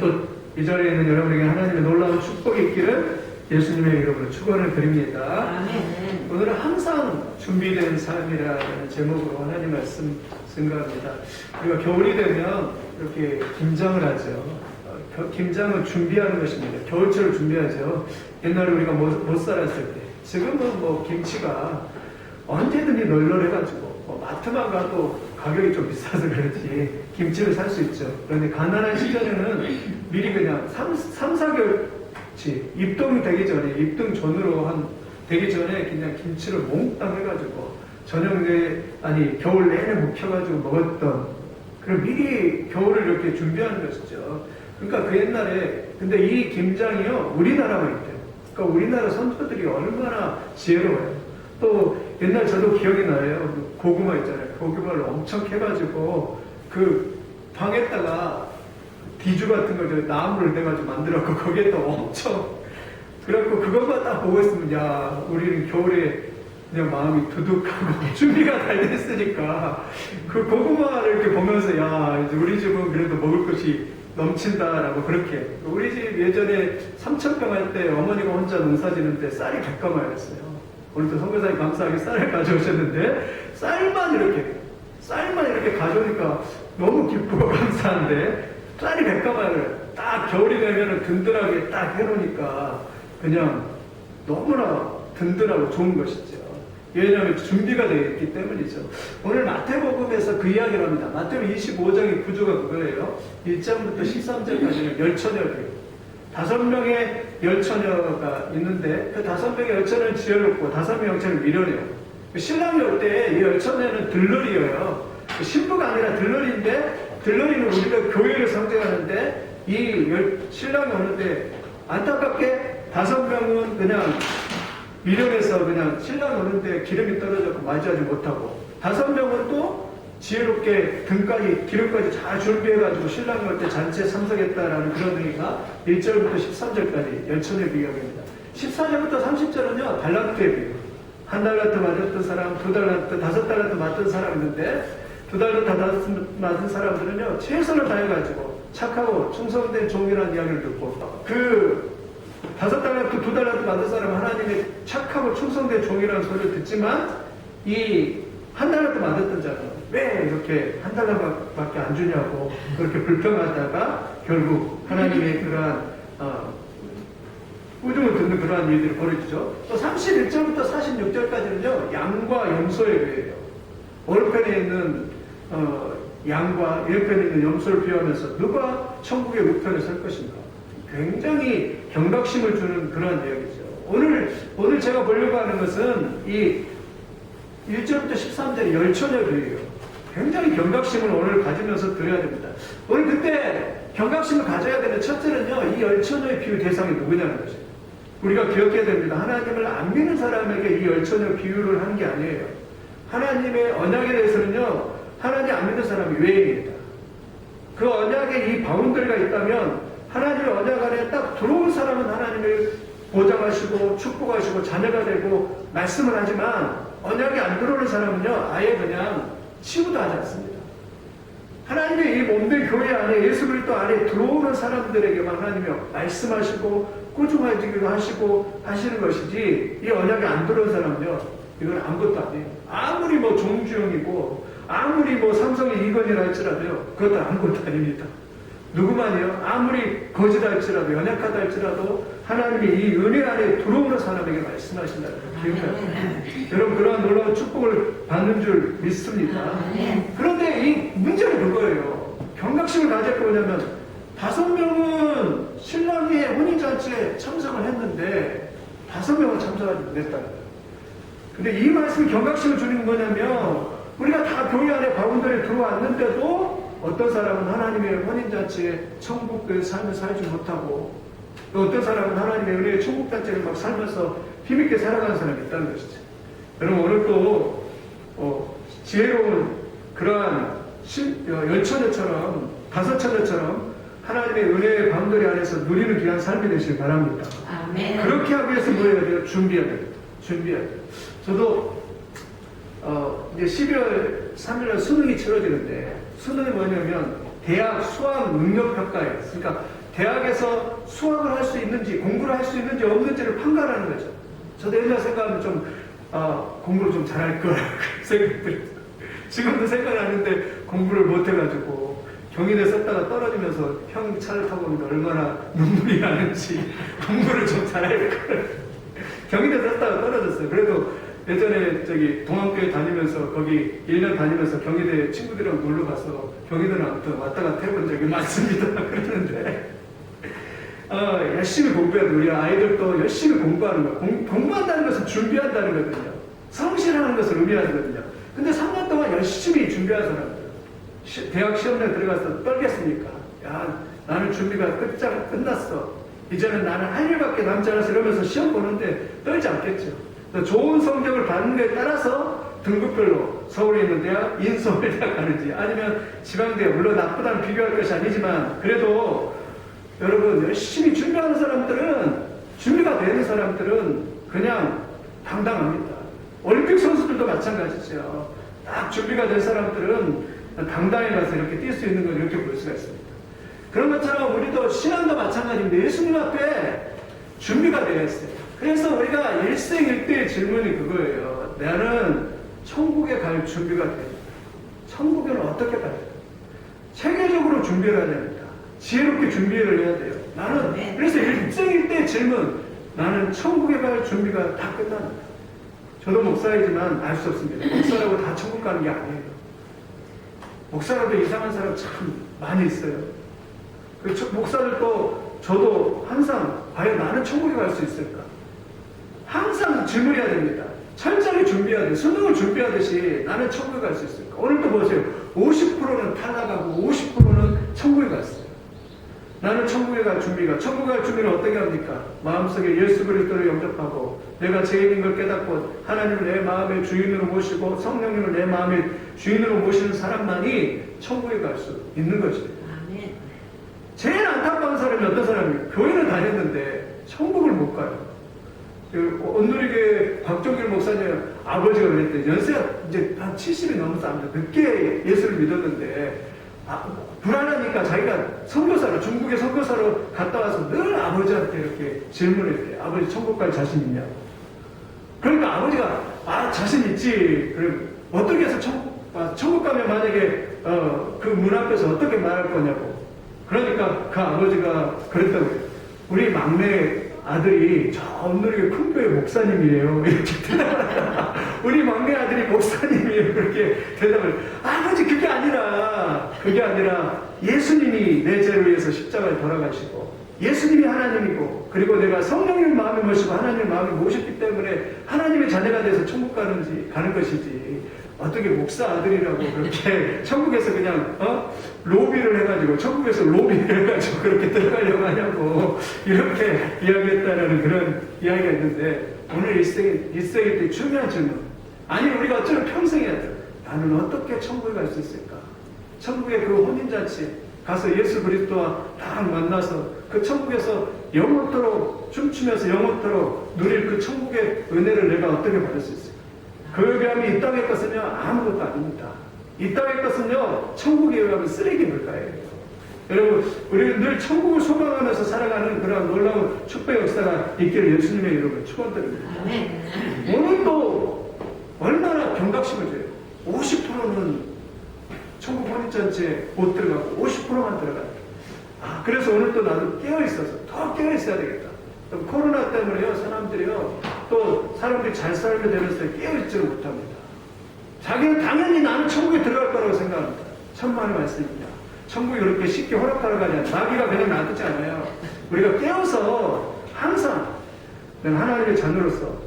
또 이 자리에 있는 여러분에게 하나님의 놀라운 축복이 있기를 예수님의 이름으로 축원을 드립니다. 아멘. 오늘은 항상 준비된 삶이라는 제목으로 하나님 말씀 증거합니다. 우리가 겨울이 되면 이렇게 김장을 하죠. 김장은 준비하는 것입니다. 겨울철을 준비하죠. 옛날에 우리가 못 살았을 때, 지금은 뭐 김치가 언제든지 널널해가지고 마트만 가도 가격이 좀 비싸서 그렇지 김치를 살 수 있죠. 그런데 가난한 시절에는 미리 그냥 3-4개월치 입동이 되기 전에, 입동 전으로 되기 전에 그냥 김치를 몽땅 해가지고 겨울 내내 묵혀가지고 먹었던, 그럼 미리 겨울을 이렇게 준비하는 것이죠. 그러니까 그 옛날에, 근데 이 김장이요, 우리나라만 있대요. 그러니까 우리나라 선조들이 얼마나 지혜로워요. 또 옛날 저도 기억이 나요. 고구마 있잖아요. 고구마를 엄청 캐가지고 그 방에다가 디주 같은 걸 나무를 내가지고 만들었고 거기에다 엄청, 그래갖고 그것만 딱 보고 있으면 야, 우리는 겨울에 그냥 마음이 두둑하고 준비가 잘 됐으니까 그 고구마를 이렇게 보면서 야, 이제 우리 집은 그래도 먹을 것이 넘친다라고. 그렇게 우리 집 예전에 3,000평 할 때 어머니가 혼자 농사 지는데 쌀이 100가마였어요. 오늘도 선교사님 감사하게 쌀을 가져오셨는데 쌀만 이렇게 가져오니까 너무 기쁘고 감사한데, 쌀이 100가마를 딱 겨울이 되면 든든하게 딱 해놓으니까 그냥 너무나 든든하고 좋은 것이죠. 왜냐하면 준비가 되어 있기 때문이죠. 오늘 마태복음에서 그 이야기를 합니다. 마태복음 25장의 구조가 그거예요. 1장부터 13장까지는 열처녀예요. 5명의 열처녀가 있는데 그 5명의 열처녀는 지혜롭고 5명의 열처녀는 미련해요. 신랑이 올 때 이 열처녀는 들러리예요. 신부가 아니라 들러리인데, 들러리는 우리가 교회를 상징하는데 이 신랑이 오는데 안타깝게 5명은 그냥 미련해서 그냥 신랑 오는데 기름이 떨어졌고 맞이하지 못하고, 5명은 또 지혜롭게 등까지 기름까지 잘 준비해가지고 신랑이 올 때 잔치에 참석했다라는 그런 의미가 1절부터 13절까지 열처녀의 비유입니다. 14절부터 30절은요 달란트의 비유. 1달란트 맞았던 사람, 2달란트, 5달란트 맞던 사람 있는데 2달란트 맞은 사람들은요 최선을 다해가지고 착하고 충성된 종이라는 이야기를 듣고, 그 5달란트, 2달란트 받은 사람은 하나님의 착하고 충성된 종이라는 소리를 듣지만, 이 1달란트 받았던 자는 왜 이렇게 1달란트밖에 안 주냐고 그렇게 불평하다가 결국 하나님의 그러한 꾸중을 듣는 그러한 일들이 벌어지죠. 또 31절부터 46절까지는요 양과 염소의 비유예요. 오른편에 있는 양과 왼편에 있는 염소를 비유하면서 누가 천국의 우편에 설 것인가, 굉장히 경각심을 주는 그런 이야기죠. 오늘 제가 보려고 하는 것은 이 1절부터 13절의 열처녀 비유예요. 굉장히 경각심을 오늘 가지면서 드려야 됩니다. 오늘 그때 경각심을 가져야 되는 첫째는요, 이 열처녀의 비유 대상이 누구냐는 것이에요. 우리가 기억해야 됩니다. 하나님을 안 믿는 사람에게 이 열처녀 비유를 하는 게 아니에요. 하나님의 언약에 대해서는요, 하나님 안 믿는 사람이 외인입니다. 그 언약에 이 바운더리가 있다면 하나님의 언약 안에 딱 들어온 사람은 하나님을 보장하시고 축복하시고 자녀가 되고 말씀을 하지만, 언약에 안 들어오는 사람은요 아예 그냥 치부도 하지 않습니다. 하나님의 이 몸된 교회 안에, 예수 그리스도 안에 들어오는 사람들에게만 하나님이 말씀하시고 꾸중하시기도 하시고 하시는 것이지, 이 언약에 안 들어온 사람은요 이건 아무것도 아니에요. 아무리 뭐 종주형이고 아무리 뭐 삼성의 이건이라 할지라도요 그것도 아무것도 아닙니다. 누구만이요? 아무리 거짓할지라도 연약하다 할지라도 하나님이 이 은혜 안에 들어오는 사람에게 말씀하신다는 기억나요? 여러분 그러한 놀라운 축복을 받는 줄 믿습니다. 그런데 이 문제는 그거예요. 경각심을 가질 게 뭐냐면 5명은 신랑의 혼인잔치에 참석을 했는데 5명은 참석하지 못했다는 거예요. 근데 이 말씀이 경각심을 주는 거냐면, 우리가 다 교회 안에 바운더리에 들어왔는데도 어떤 사람은 하나님의 혼인잔치에 천국의 삶을 살지 못하고, 또 어떤 사람은 하나님의 은혜의 천국잔치를 막 살면서 힘있게 살아가는 사람이 있다는 것이죠. 여러분 오늘 또 지혜로운 그러한 열처녀처럼 5처녀처럼 하나님의 은혜의 바운더리 안에서 누리는 귀한 삶이 되시길 바랍니다. 아멘. 그렇게 하기 위해서 뭐 해야 돼요? 준비해야 됩니다. 준비해야 돼요. 저도 이제 12월 3일날 수능이 치러지는데, 수능이 뭐냐면 대학 수학 능력 평가예요. 그러니까 대학에서 수학을 할 수 있는지, 공부를 할 수 있는지 없는지를 판단하는 거죠. 저도 옛날 생각하면 좀, 공부를 좀 잘할 걸 생각들. 지금도 생각하는데 공부를 못해가지고 경희대 썼다가 떨어지면서 형 차를 타고 오는데 얼마나 눈물이 나는지 공부를 좀 잘할 걸. 경희대 썼다가 떨어졌어요. 그래도 예전에 저기 동학교에 다니면서 거기 1년 다니면서 경희대 친구들이랑 놀러 가서 경희대는 아무튼 왔다 갔다 해본 적이 많습니다. 그러는데 열심히 공부해야 돼. 우리 아이들도 열심히 공부하는 거야. 공부한다는 것은 준비한다는 거거든요. 성실하는 것을 의미하거든요. 근데 3년 동안 열심히 준비한 사람들 대학 시험장에 들어가서 떨겠습니까? 야, 나는 준비가 끝났어. 이제는 나는 할 일밖에 남지 않아서 이러면서 시험 보는데 떨지 않겠죠. 좋은 성적을 받는 데 따라서 등급별로 서울에 있는 대학, 인서울대학 가는지 아니면 지방대학, 물론 나쁘다는 비교할 것이 아니지만 그래도 여러분 열심히 준비하는 사람들은, 준비가 되는 사람들은 그냥 당당합니다. 올림픽 선수들도 마찬가지죠. 딱 준비가 된 사람들은 당당히 가서 이렇게 뛸 수 있는 걸 이렇게 볼 수가 있습니다. 그런 것처럼 우리도 신앙도 마찬가지인데 예수님 앞에 준비가 되어 있어요. 그래서 우리가 일생일대의 질문이 그거예요. 나는 천국에 갈 준비가 됩니다. 천국에는 어떻게 가야 돼요? 체계적으로 준비를 해야 됩니다. 지혜롭게 준비를 해야 돼요. 나는 그래서 일생일대의 질문, 나는 천국에 갈 준비가 다 끝납니다. 저도 목사이지만 알 수 없습니다. 목사라고 다 천국 가는 게 아니에요. 목사라도 이상한 사람 참 많이 있어요. 그 목사를 또 저도 항상 과연 나는 천국에 갈 수 있을까? 항상 질문해야 됩니다. 철저히 준비해야 돼요. 수능을 준비하듯이 나는 천국에 갈 수 있을까? 오늘 또 보세요. 50%는 탈락하고 50%는 천국에 갔어요. 나는 천국에 갈 준비가, 천국에 갈 준비는 어떻게 합니까? 마음속에 예수 그리스도를 영접하고 내가 죄인인 걸 깨닫고 하나님을 내 마음의 주인으로 모시고 성령님을 내 마음의 주인으로 모시는 사람만이 천국에 갈 수 있는 것이에요. 아멘. 제일 안타까운 사람이 어떤 사람이에요? 교회를 다녔는데 천국을 못 가요. 온누리교회 박종길 목사님 아버지가 그랬대. 연세가 이제 한 70이 넘어서 아무튼 늦게 예수를 믿었는데 불안하니까 자기가 선교사로, 중국에 선교사로 갔다 와서 늘 아버지한테 이렇게 질문했대. 아버지 천국 갈 자신 있냐고. 그러니까 아버지가 자신 있지. 그럼 어떻게 해서 천국 가면 만약에 그 문 앞에서 어떻게 말할 거냐고. 그러니까 그 아버지가 그랬다고 해요. 우리 막내 아들이 저 온누리교회 큰 교회 목사님이에요. 이렇게 대답을 우리 막내 아들이 목사님이에요. 그렇게 대답을. 아버지 그게 아니라 예수님이 내 죄를 위해서 십자가에 돌아가시고 예수님이 하나님이고 그리고 내가 성령님 마음에 모시고 하나님 마음에 모셨기 때문에 하나님의 자녀가 돼서 천국 가는 것이지 어떻게 목사 아들이라고 그렇게 천국에서 그냥 로비를 해가지고 천국에서 로비를 해가지고 그렇게 들어가려고 하냐고 이렇게 이야기했다라는 그런 이야기가 있는데 오늘 일생일 때 중요한 질문. 아니 우리가 어쩌면 평생 해야 돼. 나는 어떻게 천국에 갈 수 있을까? 천국의 그 혼인잔치 가서 예수 그리스도와 딱 만나서 그 천국에서 영원토록 춤추면서 영원토록 누릴 그 천국의 은혜를 내가 어떻게 받을 수 있을까? 그에 비하면 이 땅의 것은요 아무것도 아닙니다. 이 땅의 것은요 천국에 의하면 쓰레기 물가예요. 여러분 우리는 늘 천국을 소망하면서 살아가는 그런 놀라운 축복의 역사가 있기를 예수님의 이름으로 축원드립니다. 오늘 또 얼마나 경각심을 줘요. 50%는 천국 혼인잔치에 못 들어가고 50%만 들어가요. 그래서 오늘 또 나도 깨어있어서 더 깨어있어야 되겠다. 코로나 때문에요 사람들이 잘 살게 되면서 깨어있지를 못합니다. 자기는 당연히 나는 천국에 들어갈 거라고 생각합니다. 천만의 말씀입니다. 천국이 그렇게 쉽게 허락하러 가지 않아요. 마귀가 그냥 놔두지 않아요. 우리가 깨어서 항상 하나님의 자녀로서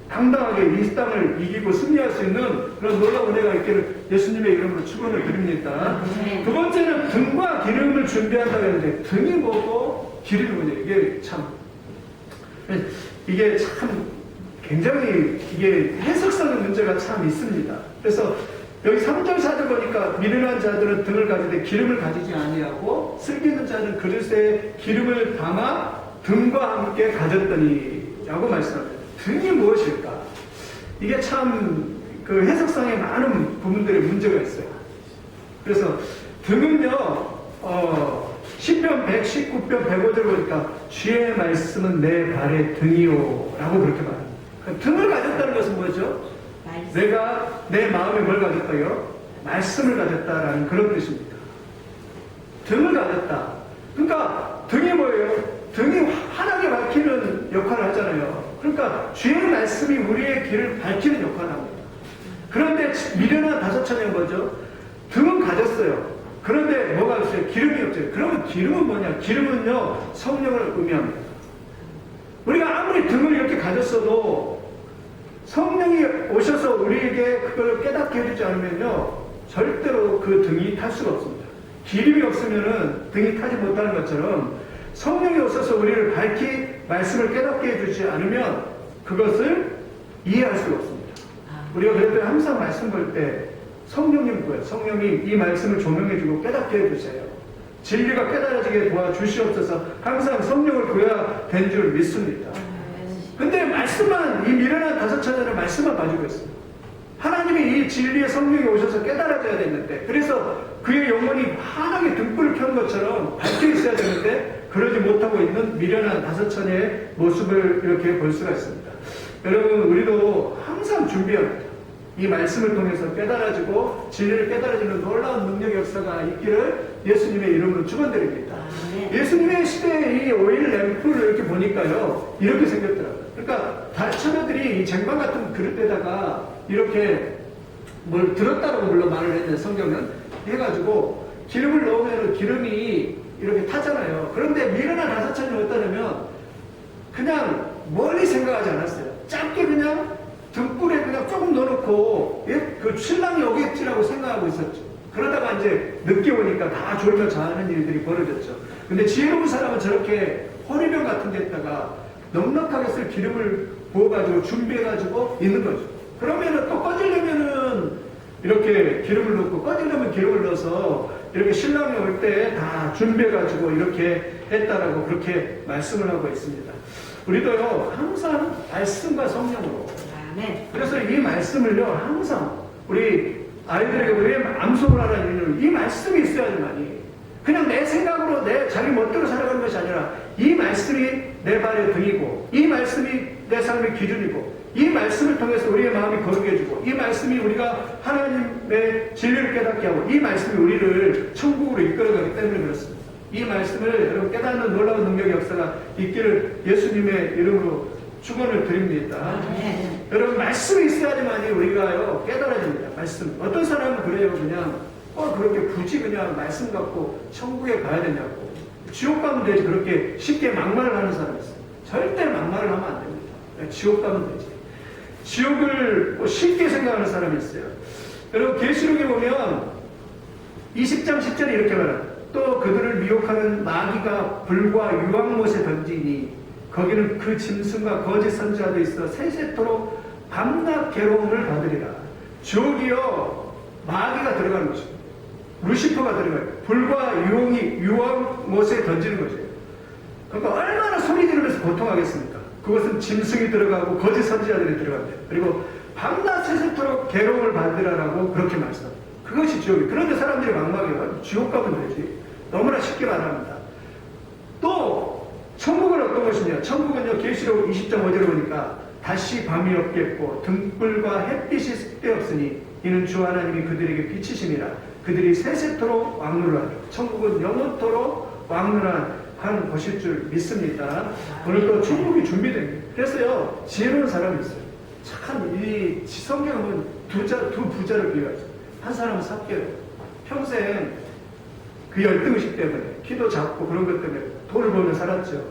당당하게 이 땅을 이기고 승리할 수 있는 그런 놀라운 은혜가 있기를 예수님의 이름으로 축원을 드립니다. 두 번째는 등과 기름을 준비한다고 했는데 등이 뭐고 기름이 뭐냐. 이게 참 굉장히 이게 해석상의 문제가 참 있습니다. 그래서 여기 3절 4절 보니까 미련한 자들은 등을 가지되 기름을 가지지 아니하고 슬기는 자는 그릇에 기름을 담아 등과 함께 가졌더니 라고 말씀합니다. 등이 무엇일까? 이게 참 그 해석상에 많은 부분들의 문제가 있어요. 그래서 등은요 시편 119편 105절 보니까 주의 말씀은 내 발의 등이요 라고 그렇게 말합니다. 그러니까 등을 가졌다는 것은 뭐죠? 내가 내 마음에 뭘 가졌다요? 말씀을 가졌다라는 그런 뜻입니다. 등을 가졌다. 그러니까 등이 뭐예요? 등이 환하게 밝히는 역할을 하잖아요. 그러니까 주의 말씀이 우리의 길을 밝히는 역할을 합니다. 그런데 미련한 다섯 처녀는 뭐죠? 등은 가졌어요. 그런데 뭐가 없어요? 기름이 없어요. 그러면 기름은 뭐냐? 기름은요, 성령을 의미합니다. 우리가 아무리 등을 이렇게 가졌어도 성령이 오셔서 우리에게 그걸 깨닫게 해주지 않으면요, 절대로 그 등이 탈 수가 없습니다. 기름이 없으면은 등이 타지 못하는 것처럼 성령이 오셔서 우리를 밝히 말씀을 깨닫게 해주지 않으면 그것을 이해할 수가 없습니다. 우리가 그럴 때 항상 말씀 볼 때 성령님 뭐예요? 성령이 이 말씀을 조명해주고 깨닫게 해주세요. 진리가 깨달아지게 도와주시옵소서. 항상 성령을 구해야 된 줄 믿습니다. 근데 말씀만, 이 미련한 다섯 처녀는 말씀만 가지고 있습니다. 하나님이 이 진리의 성령이 오셔서 깨달아져야 되는데, 그래서 그의 영혼이 환하게 등불을 켠 것처럼 밝혀 있어야 되는데 그러지 못하고 있는 미련한 다섯 처녀의 모습을 이렇게 볼 수가 있습니다. 여러분, 우리도 항상 준비합니다. 이 말씀을 통해서 깨달아지고 진리를 깨달아지는 놀라운 능력 역사가 있기를 예수님의 이름으로 축원드립니다. 예수님의 시대의 이 오일 램프를 이렇게 보니까요, 이렇게 생겼더라고요. 그러니까 처녀들이 이 쟁반 같은 그릇에다가 이렇게 뭘 들었다라고 물론 말을 했는데 성경은 해가지고 기름을 넣으면 기름이 이렇게 타잖아요. 그런데 미련한 다섯 처녀는 어떠냐면 그냥 멀리 생각하지 않았어요. 짧게 그냥 등불에 그냥 조금 넣어놓고, 예? 그 신랑이 오겠지라고 생각하고 있었죠. 그러다가 이제 늦게 오니까 다 졸며 자는 일들이 벌어졌죠. 근데 지혜로운 사람은 저렇게 호리병 같은 데다가 넉넉하게 쓸 기름을 부어가지고 준비해가지고 있는 거죠. 그러면은 또 꺼지려면은 이렇게 기름을 넣고, 꺼지려면 기름을 넣어서 이렇게 신랑이 올 때 다 준비해가지고 이렇게 했다라고 그렇게 말씀을 하고 있습니다. 우리도요, 항상 말씀과 성령으로. 그래서 이 말씀을요, 항상 우리 아이들에게 왜 암송을 하라는 이유는 이 말씀이 있어야지만이, 그냥 내 생각으로 내 자기 멋대로 살아가는 것이 아니라 이 말씀이 내 발의 등이고, 이 말씀이 내 삶의 기준이고, 이 말씀을 통해서 우리의 마음이 거룩해 해주고, 이 말씀이 우리가 하나님의 진리를 깨닫게 하고, 이 말씀이 우리를 천국으로 이끌어가기 때문에 그렇습니다. 이 말씀을 여러분 깨닫는 놀라운 능력의 역사가 있기를 예수님의 이름으로 축원을 드립니다. 여러분, 말씀이 있어야지만이 우리가요 깨달아집니다. 말씀. 어떤 사람은 그래요. 그냥 그렇게 굳이 그냥 말씀 갖고 천국에 가야 되냐고, 지옥 가면 되지, 그렇게 쉽게 막말을 하는 사람이 있어요. 절대 막말을 하면 안 됩니다. 지옥 가면 되지. 지옥을 쉽게 생각하는 사람이 있어요. 여러분, 계시록에 보면 20장 10절에 이렇게 말합니다. 또 그들을 미혹하는 마귀가 불과 유황못에 던지니 거기는 그 짐승과 거짓 선지자도 있어 세세토록 밤낮 괴로움을 받으리라. 지옥이요, 마귀가 들어가는 것입니다. 루시퍼가 들어가요. 불과 유황못에 던지는 것이에요. 그러니까 얼마나 소리 지르면서 고통하겠습니까? 그것은 짐승이 들어가고 거짓 선지자들이 들어간대요. 그리고 밤낮 세세토록 괴로움을 받으라라고 그렇게 말씀합니다. 그것이 지옥이에요. 그런데 사람들이 막막해요. 지옥 가면 되지. 너무나 쉽게 말합니다. 또 천국은 어떤 것이냐? 천국은요, 계시록 20.5절에 보니까 다시 밤이 없겠고 등불과 햇빛이 쓸데없으니 이는 주 하나님이 그들에게 비치심이라. 그들이 세세토록 왕노하리라. 천국은 영원토록 왕노한 곳일 줄 믿습니다. 오늘 또 천국이 준비됩니다. 그래서요, 지혜로운 사람이 있어요. 참, 이 성경은 두 부자를 비유하죠. 한 사람은 삭개요. 평생 그 열등의식 때문에, 키도 작고 그런 것 때문에 돈을 벌며 살았죠.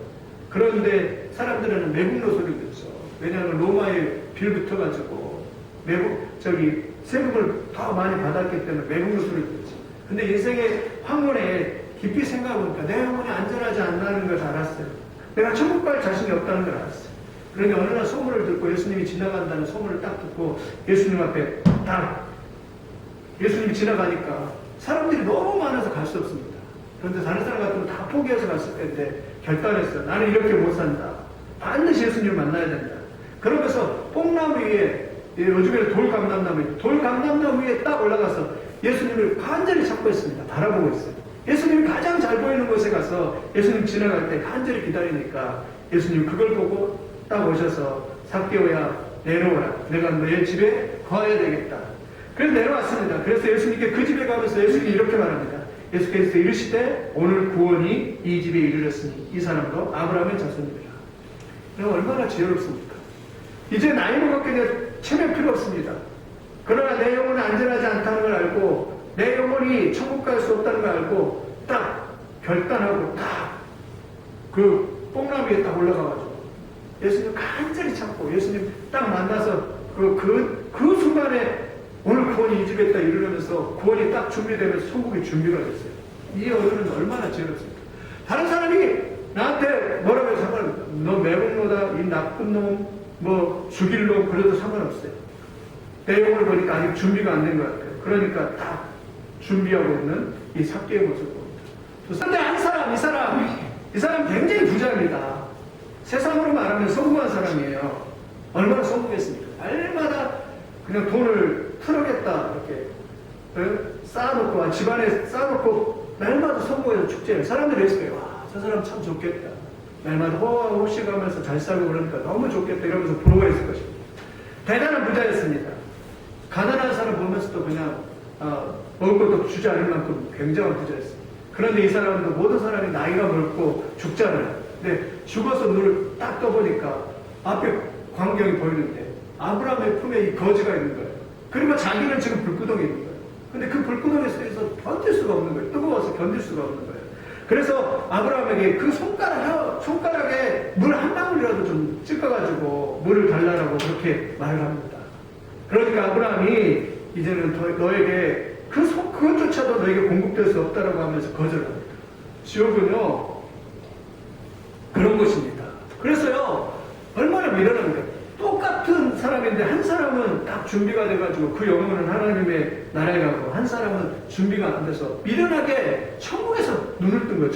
그런데 사람들은 매국 노소리를 듣죠. 왜냐하면 로마에 빌 붙어가지고 세금을 더 많이 받았기 때문에 매국 노소리를 듣죠. 근데 인생의 황혼에 깊이 생각해보니까 내 영혼이 안전하지 않다는 걸 알았어요. 내가 천국 갈 자신이 없다는 걸 알았어요. 그러니 어느 날 소문을 듣고, 예수님이 지나간다는 소문을 딱 듣고 예수님 앞에 딱 예수님이 지나가니까 사람들이 너무 많아서 갈 수 없습니다. 그런데 다른 사람 같으면 다 포기해서 갔을 텐데 결단했어요. 나는 이렇게 못 산다. 반드시 예수님을 만나야 된다. 그러면서 뽕나무 위에, 요즘에는 돌감람나무 위에 딱 올라가서 예수님을 간절히 찾고 있습니다. 바라보고 있어요. 예수님이 가장 잘 보이는 곳에 가서 예수님 지나갈 때 간절히 기다리니까 예수님 그걸 보고 딱 오셔서 삭개오야 내려오라. 내가 너의 집에 거해야 되겠다. 그래서 내려왔습니다. 그래서 예수님께 그 집에 가면서 예수님이 이렇게 말합니다. 예수께서 이르시되 오늘 구원이 이 집에 이르렀으니 이 사람도 아브라함의 자손입니다. 얼마나 지혜롭습니까? 이제 나이 먹었기에 체면 필요 없습니다. 그러나 내 영혼은 안전하지 않다는 걸 알고 내 영혼이 천국 갈 수 없다는 걸 알고 딱 결단하고 딱 그 뽕나무 위에 딱 올라가가지고 예수님 간절히 찾고 예수님 딱 만나서 그 순간에 오늘 구원이 이 집에 딱 이르면서 구원이 딱 준비되면서 천국이 준비가 됐어요. 이 어른은 얼마나 지혜롭습니까? 다른 사람이 나한테 뭐라고 해서 상관없어요. 너 매국노다, 이 나쁜 놈, 뭐 죽일 놈 그래도 상관없어요. 내용을 보니까 아직 준비가 안 된 것 같아요. 그러니까 딱 준비하고 있는 이 삭개의 모습을 봅니다. 그런데 이 사람 굉장히 부자입니다. 세상으로 말하면 성공한 사람이에요. 얼마나 성공했습니까? 날마다 그냥 돈을 틀어겠다 이렇게 쌓아놓고 집안에 쌓아놓고 날마다 성공해서 축제를 사람들이 했어요. 와, 저 사람 참 좋겠다. 날마다 호호호식하면서 잘 살고 그러니까 너무 좋겠다 이러면서 부러워했을 것입니다. 대단한 부자였습니다. 가난한 사람 보면서도 그냥 먹을 것도 주지 않을 만큼 굉장한 부자였습니다. 그런데 이 사람도 모든 사람이 나이가 넓고 죽잖아요. 근데 죽어서 눈을 딱 떠보니까 앞에 광경이 보이는데 아브라함의 품에 이 거지가 있는 거예요. 그리고 자기는 지금 불구덩이에 있는 거예요. 근데 그 불구덩이에서 견딜 수가 없는 거예요. 뜨거워서 견딜 수가 없는 거예요. 그래서 아브라함에게 그 손가락에 물 한 방울이라도 좀 찍어가지고 물을 달라고 그렇게 말을 합니다. 그러니까 아브라함이 이제는 너에게 그것조차도 너에게 공급될 수 없다라고 하면서 거절합니다. 지옥은요 그런 곳입니다. 그래서요 얼마나 미련합니까? 똑같은 사람인데 한 사람은 딱 준비가 돼가지고 그 영혼은 하나님의 나라에 가고 한 사람은 준비가 안 돼서 미련하게 천국에서 눈을 뜬 거예요.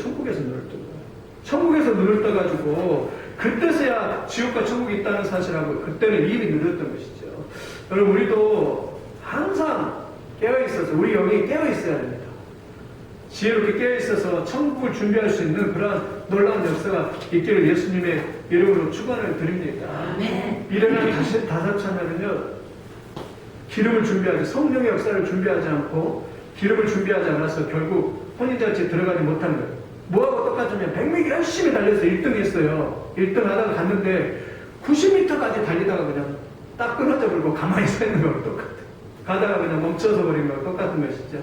천국에서 눈을 떠가지고 그때서야 지옥과 천국이 있다는 사실하고 그때는 이미 누렸던 것이죠. 여러분 우리도 항상 깨어있어서 우리 영이 깨어있어야 됩니다. 지혜롭게 깨어있어서 천국을 준비할 수 있는 그러한 놀라운 역사가 있기를 예수님의 이름으로 축원을 드립니다. 미련한 다섯 자녀는요 기름을 준비하지 성령의 역사를 준비하지 않고 기름을 준비하지 않아서 결국 혼인잔치에 들어가지 못한 거예요. 뭐하고 똑같으면 100m 열심히 달려서 1등 했어요. 1등 하다가 갔는데 90m까지 달리다가 그냥 딱 끊어져 버리고 가만히 서 있는 거랑 똑같아요. 가다가 그냥 멈춰서 버린 거랑 똑같은 것이죠.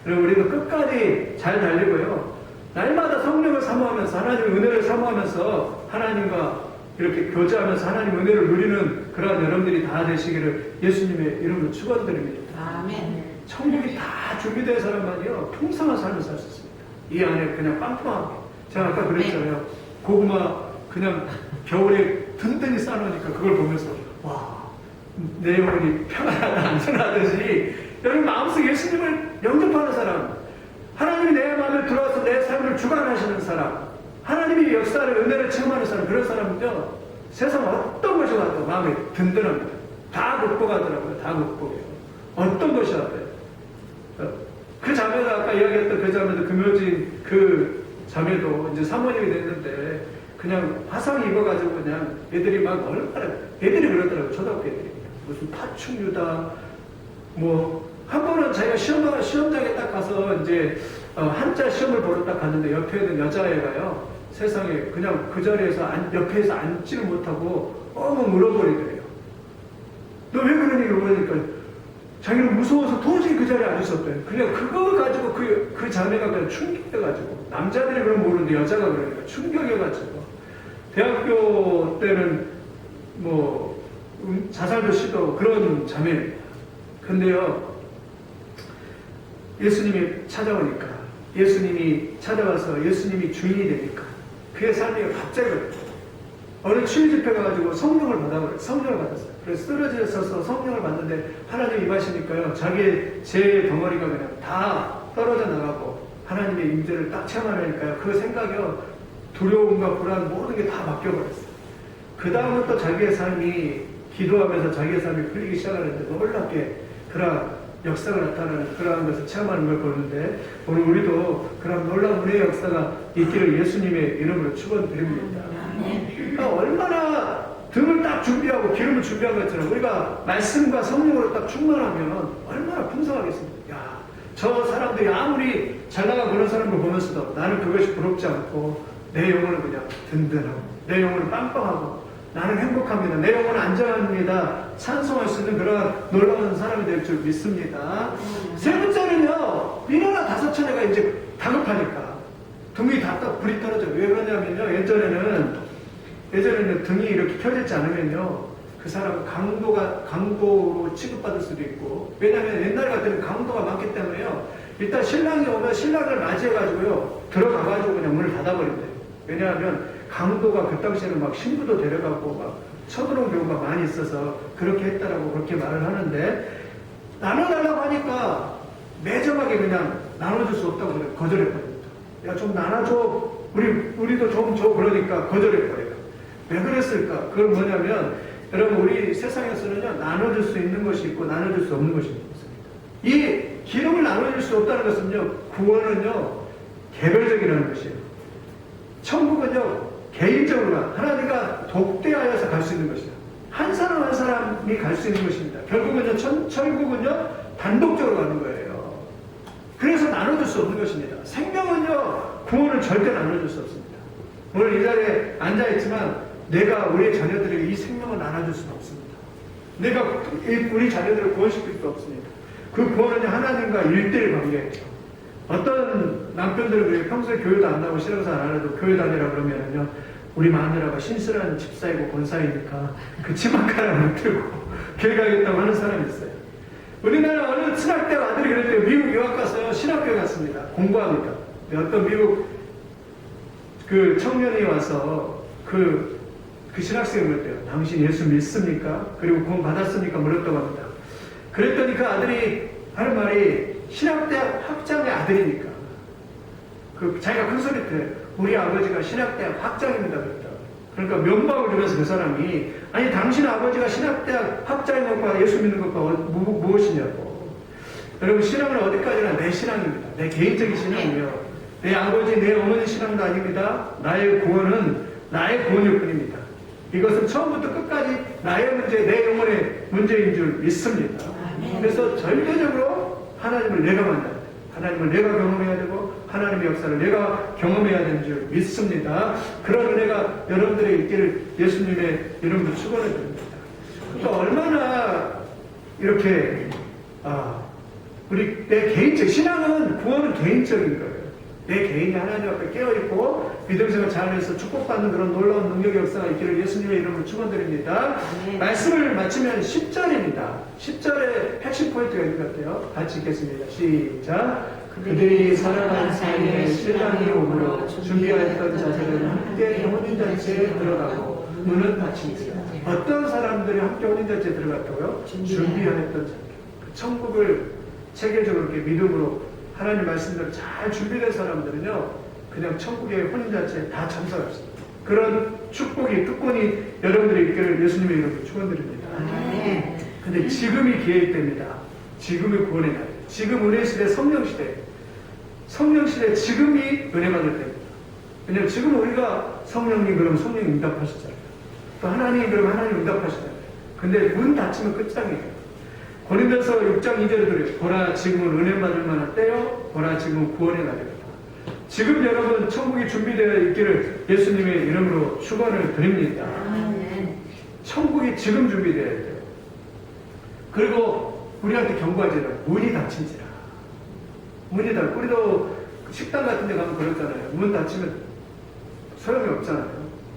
그리고 우리도 끝까지 잘 달리고요. 날마다 성령을 사모하면서 하나님의 은혜를 사모하면서 하나님과 이렇게 교제하면서 하나님의 은혜를 누리는 그러한 여러분들이 다 되시기를 예수님의 이름으로 축원드립니다. 아멘. 천국이 다 준비된 사람만이요 풍성한 삶을 살 수 있습니다. 이 안에 그냥 빵빵하게. 제가 아까 그랬잖아요. 고구마 그냥 겨울에 든든히 싸놓으니까 그걸 보면서 와 내 영혼이 평안하다 안전하듯이 여러분 마음속에 예수님을 영접하는 사람, 하나님이 내 마음에 들어와서 내 삶을 주관하시는 사람, 하나님이 역사를 은혜를 체험하는 사람, 그런 사람은요 세상 어떤 것이 와도 마음이 든든합니다. 다 극복하더라고요. 다 극복해요. 어떤 것이 와도요. 그 자매가 아까 이야기했던 그 자매도 금요진 그 자매도 이제 사모님이 됐는데 그냥 화상 입어가지고 그냥 애들이 막 얼마나 애들이 그러더라고요. 초등학교 애들이 무슨 파충류다 뭐 한 번은 자기가 시험장에 딱 가서 이제 한자 시험을 보러 딱 갔는데 옆에 있는 여자애가요 세상에 그냥 그 자리에서 옆에서 앉지를 못하고 엉엉 울어버리더래요. 너 왜 그러니? 그러니까 자기는 무서워서 도저히 그 자리에 앉을 수 없대요. 그냥 그거 가지고 그 자매가 그냥 충격해가지고 남자들이 그럼 모르는데 여자가 그러니까 충격해가지고 대학교 때는 뭐 자살도 시도 그런 자매입니다. 근데요 예수님이 찾아오니까 예수님이 찾아와서 예수님이 주인이 되니까 그의 삶이 갑자기 어느 주일 집회 가가지고 성령을 받았어요. 그래서 쓰러져서 성령을 받는데 하나님 임하시니까요 자기의 죄의 덩어리가 그냥 다 떨어져 나가고 하나님의 임재를 딱 체험하니까요 그 생각이요 두려움과 불안 모든 게 다 바뀌어버렸어요. 그 다음부터 자기의 삶이 기도하면서 자기의 삶이 풀리기 시작하는데 놀랍게 그런 역사가 나타나는 그러한 것을 체험하는 걸 보는데 오늘 우리도 그런 놀라운 은혜의 역사가 있기를 예수님의 이름으로 축원드립니다. 그러니까 얼마나 등을 딱 준비하고 기름을 준비한 것처럼 우리가 말씀과 성령으로 딱 충만하면 얼마나 풍성하겠습니까? 야, 저 사람들이 아무리 잘 나가고 그런 사람을 보면서도 나는 그것이 부럽지 않고 내 영혼은 그냥 든든하고 내 영혼은 빵빵하고 나는 행복합니다. 내 영혼은 안전합니다. 찬송할 수 있는 그런 놀라운 사람이 될 줄 믿습니다. 세 번째는요, 민호나 5처녀가 이제 다급하니까 등이 다 딱 불이 떨어져요. 왜 그러냐면요, 예전에는 등이 이렇게 켜지지 않으면요, 그 사람은 강도로 취급받을 수도 있고, 왜냐하면 옛날 같은 강도가 많기 때문에요, 일단 신랑이 오면 신랑을 맞이해가지고요, 들어가가지고 그냥 문을 닫아버린대요. 왜냐하면 강도가 그 당시에는 막 신부도 데려가고 막 쳐들어온 경우가 많이 있어서 그렇게 했다라고 그렇게 말을 하는데, 나눠달라고 하니까 매정하게 그냥 나눠줄 수 없다고 그냥 거절해버립니다. 야, 좀 나눠줘. 우리도 좀 줘. 그러니까 거절해버려요. 왜 그랬을까? 그건 뭐냐면, 여러분, 우리 세상에서는요, 나눠줄 수 있는 것이 있고, 나눠줄 수 없는 것이 있습니다. 이 기름을 나눠줄 수 없다는 것은요, 구원은요, 개별적이라는 것이에요. 천국은요, 개인적으로 하나님과 독대하여서 갈 수 있는 것이다. 한 사람 한 사람이 갈 수 있는 것입니다. 결국은요, 천국은요, 단독적으로 가는 거예요. 그래서 나눠줄 수 없는 것입니다. 생명은요, 구원을 절대 나눠줄 수 없습니다. 오늘 이 자리에 앉아있지만 내가 우리 자녀들에게 이 생명을 나눠줄 수는 없습니다. 내가 우리 자녀들을 구원시킬 수 없습니다. 그 구원은 하나님과 1:1 관계예요. 어떤 남편들은 그래요. 평소에 교회도 안 나오고 신앙생활 안 해도 교회 다니라 그러면은요, 우리 마누라가 신실한 집사이고 권사이니까 그 치마카를 못 들고 교회 가겠다고 하는 사람이 있어요. 우리나라 어느 신학대학 아들이 그랬대요. 미국 유학 가서요, 신학교에 갔습니다. 공부합니다. 어떤 미국 그 청년이 와서 그 신학생이 물었대요. 당신 예수 믿습니까? 그리고 구원 받았습니까? 물었다고 합니다. 그랬더니 그 아들이 하는 말이 신학대학 학장의 아들이니까 자기가 큰 소리 때 우리 아버지가 신학대학 학장입니다. 그랬다. 그러니까 면박을 주면서 그 사람이 아니 당신 아버지가 신학대학 학장인 것과 예수 믿는 것과 무엇이냐고. 여러분, 신앙은 어디까지나 내 신앙입니다. 내 개인적인 신앙이며 내 아버지 내 어머니 신앙도 아닙니다. 나의 구원은 나의 구원일 뿐입니다. 이것은 처음부터 끝까지 나의 문제, 내 영혼의 문제인 줄 믿습니다. 그래서 절대적으로 하나님을 내가 만나야 돼. 하나님을 내가 경험해야 되고 하나님의 역사를 내가 경험해야 되는 줄 믿습니다. 그런 은혜가 여러분들의 있기를 예수님의 이름으로 축원을 드립니다. 그러니까 얼마나 이렇게 우리 내 개인적 신앙은 구원은 개인적인 거예요. 내 개인이 하나님 앞에 깨어있고 믿음생활 잘해서 축복받는 그런 놀라운 능력의 역사가 있기를 예수님의 이름으로 축원드립니다. 말씀을 마치면 10절입니다. 10절에 핵심 포인트가 있는 것 같아요. 같이 읽겠습니다. 시작. 그들이 살아간 사이에 신랑이 오므로 준비하였던 자들은 함께 혼인잔치에 들어가고 문은 닫힙니다. 어떤 사람들이 함께 혼인잔치에 들어갔다고요? 준비하였던 자들. 그 천국을 체계적으로 이렇게 믿음으로 하나님 말씀대로 잘 준비된 사람들은요, 그냥 천국의 혼인잔치에 다 참석합시다. 그런 축복이, 특권이 여러분들이 있기를 예수님의 이름으로 축원드립니다. 근데 지금이 기회일 때입니다. 지금이 구원의 날. 지금 은혜시대, 성령시대. 성령시대 지금이 은혜 받을 때입니다. 왜냐하면 지금 우리가 성령님 그러면 성령님 응답하시잖아요. 또 하나님 그러면 하나님 응답하시잖아요. 근데 문 닫히면 끝장이에요. 고린도서 6장 2절에 그래요. 보라 지금은 은혜 받을 만한 때요. 보라 지금은 구원의 날이다. 지금 여러분 천국이 준비되어 있기를 예수님의 이름으로 축원을 드립니다. 천국이 지금 준비되어야 돼요. 그리고 우리한테 경고하지라. 문이 닫힌지라. 문이 닫히고 우리도 식당 같은 데 가면 그렇잖아요. 문 닫히면 소용이 없잖아요.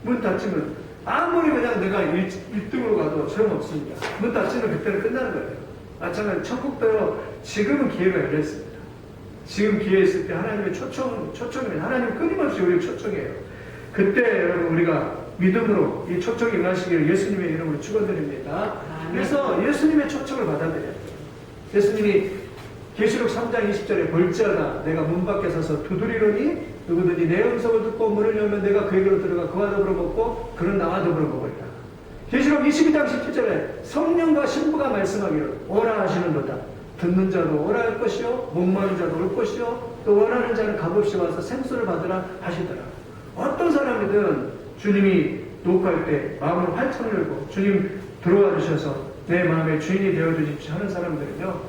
문 닫히면 아무리 그냥 내가 1등으로 가도 소용없습니다. 문 닫히면 그때는 끝나는 거예요. 마찬가지로 천국도요, 지금은 기회가 열렸습니다. 지금 기회 있을 때 하나님의 초청입니다. 하나님 끊임없이 우리를 초청해요. 그때 여러분 우리가 믿음으로 이 초청이 임하시기를 예수님의 이름으로 축원드립니다. 그래서 예수님의 초청을 받아들여야 돼요. 예수님이 계시록 3장 20절에 볼지어다 내가 문 밖에 서서 두드리노니 누구든지 내 음성을 듣고 문을 열면 내가 그에게로 들어가 그와 더불어 먹고 그는 나와 더불어 먹으리라. 계시록 22장 17절에 성령과 신부가 말씀하기를 오라 하시는도다. 듣는 자도 오라 할 것이요 목마른 자도 올 것이요 또 원하는 자는 값없이 와서 생수를 받으라 하시더라. 어떤 사람이든 주님이 녹화할 때 마음을 활짝 열고 주님 들어와 주셔서 내 마음의 주인이 되어 주십시오 하는 사람들은요,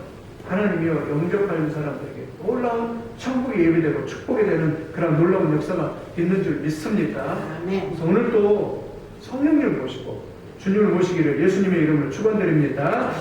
하나님이여 영접하는 사람들에게 놀라운 천국이 예비되고 축복이 되는 그런 놀라운 역사가 있는 줄 믿습니다. 그래서 오늘도 성령님을 모시고 주님을 모시기를 예수님의 이름으로 축원드립니다.